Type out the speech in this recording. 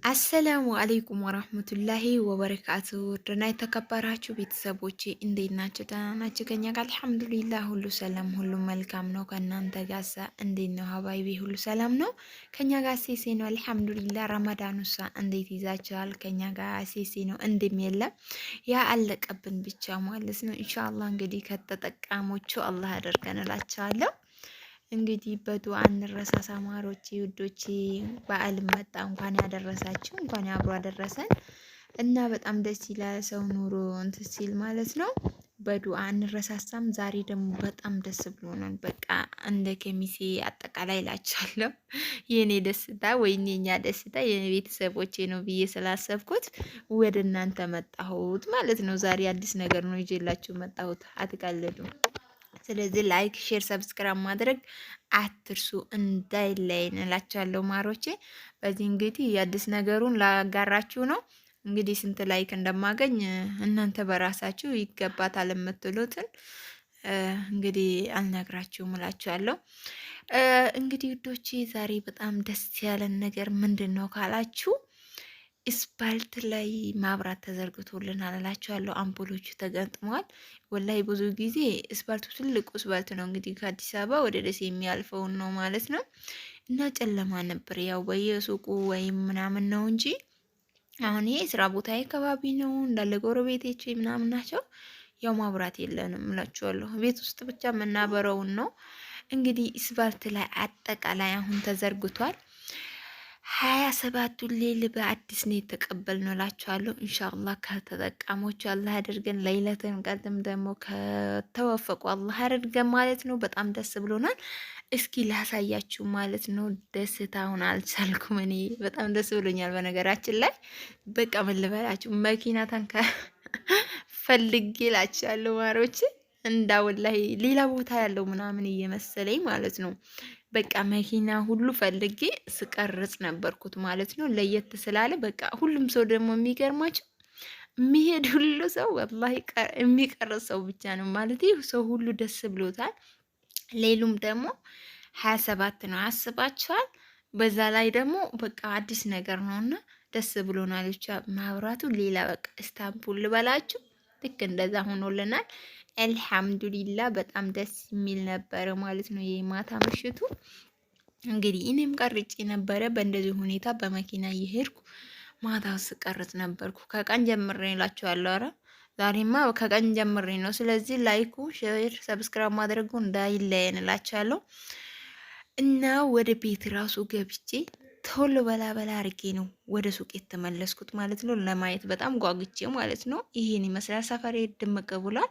አሰላሙ አለይኩም ወራህመቱላሂ ወበረካቱ። ደህና የተከበራችሁ ቤተሰቦቼ እንዴት ናችሁ? ደህና ናችሁ? ከኛ ጋር አልሐምዱሊላህ ሁሉ ሰላም፣ ሁሉ መልካም ነው። ከእናንተ ጋር እንዴት ነው? ሀባይቢ ሁሉ ሰላም ነው? ከኛ ጋር ሴሴ ነው አልሐምዱሊላህ። ረመዳኑሳ እንዴት ይዛችኋል? ከኛ ጋር ሴሴ ነው እንደም የለም ያ አለቀብን ብቻ ማለት ነው። ኢንሻአላህ እንግዲህ ከተጠቃሞቹ አላህ ያደርገን እላችኋለሁ። እንግዲህ በዱዓ እንረሳሳ ማሮቼ ውዶቼ። በዓል መጣ፣ እንኳን ያደረሳችሁ፣ እንኳን አብሮ አደረሰን እና በጣም ደስ ይላል። ሰው ኑሮ እንትን ሲል ማለት ነው። በዱዓ እንረሳሳም። ዛሬ ደግሞ በጣም ደስ ብሎናል። በቃ እንደ ከሚሴ አጠቃላይ ላችኋለሁ። የኔ ደስታ ወይኔ የኛ ደስታ የኔ ቤተሰቦቼ ነው ብዬ ስላሰብኩት ወደ እናንተ መጣሁት ማለት ነው። ዛሬ አዲስ ነገር ነው ይዤላችሁ መጣሁት። አትቀልዱ። ስለዚህ ላይክ፣ ሼር፣ ሰብስክራይብ ማድረግ አትርሱ እንዳይለይን እላችኋለሁ ማሮቼ። በዚህ እንግዲህ የአዲስ ነገሩን ላጋራችሁ ነው። እንግዲህ ስንት ላይክ እንደማገኝ እናንተ በራሳችሁ ይገባታል የምትሉትን እንግዲህ አልነግራችሁም እላችኋለሁ። እንግዲህ ውዶቼ ዛሬ በጣም ደስ ያለን ነገር ምንድን ነው ካላችሁ እስፓልት ላይ ማብራት ተዘርግቶልናል እላችኋለሁ። አምፖሎቹ ተገጥመዋል። ወላይ ብዙ ጊዜ እስፓልቱ ትልቁ እስፓልት ነው እንግዲህ ከአዲስ አበባ ወደ ደሴ የሚያልፈውን ነው ማለት ነው። እና ጨለማ ነበር፣ ያው በየሱቁ ወይም ምናምን ነው እንጂ አሁን ይሄ ስራ ቦታ አካባቢ ነው እንዳለ ጎረቤቶቼ ምናምን ናቸው። ያው ማብራት የለንም እላችኋለሁ። ቤት ውስጥ ብቻ የምናበረውን ነው እንግዲህ። እስፓልት ላይ አጠቃላይ አሁን ተዘርግቷል። 27ቱን ሌል በአዲስ ነው የተቀበልነው እላችኋለሁ። ኢንሻአላህ ከተጠቃሞቹ አላህ ያደርገን። ለይለተን ቀድም ደግሞ ከተወፈቁ አላህ ያደርገን ማለት ነው። በጣም ደስ ብሎናል። እስኪ ላሳያችሁ ማለት ነው። ደስታውን አልቻልኩም እኔ በጣም ደስ ብሎኛል። በነገራችን ላይ በቃ ምን ልበላችሁ መኪና ታንካ ፈልጌ ላችኋለሁ ማሮች። እንዳወላሂ ሌላ ቦታ ያለው ምናምን እየመሰለኝ ማለት ነው። በቃ መኪና ሁሉ ፈልጌ ስቀርጽ ነበርኩት ማለት ነው። ለየት ስላለ በቃ ሁሉም ሰው ደግሞ የሚገርማቸው የሚሄድ ሁሉ ሰው ወላሂ የሚቀርጽ ሰው ብቻ ነው ማለት ይህ ሰው ሁሉ ደስ ብሎታል። ሌሉም ደግሞ 27 ነው አስባችኋል። በዛ ላይ ደግሞ በቃ አዲስ ነገር ነውና ደስ ብሎናል። ብቻ ማብራቱ ሌላ በቃ እስታንቡል ልበላችሁ ልክ እንደዛ ሆኖልናል። አልሐምዱሊላ በጣም ደስ የሚል ነበረ ማለት ነው። የማታ ምሽቱ እንግዲህ እኔም ቀርጬ ነበረ በእንደዚህ ሁኔታ በመኪና እየሄድኩ ማታ ስቀርጽ ነበርኩ። ከቀን ጀምሬ እላችኋለሁ። ኧረ ዛሬማ ከቀን ጀምሬ ነው። ስለዚህ ላይኩ፣ ሼር፣ ሰብስክራይብ ማድረጉ እንዳይለየን እላችኋለሁ። እና ወደ ቤት ራሱ ገብቼ ቶሎ በላ አርጌ ነው ወደ ሱቅ የተመለስኩት ማለት ነው። ለማየት በጣም ጓጉቼ ማለት ነው። ይሄን ይመስላል። ሰፈሬ ድምቅ ብሏል።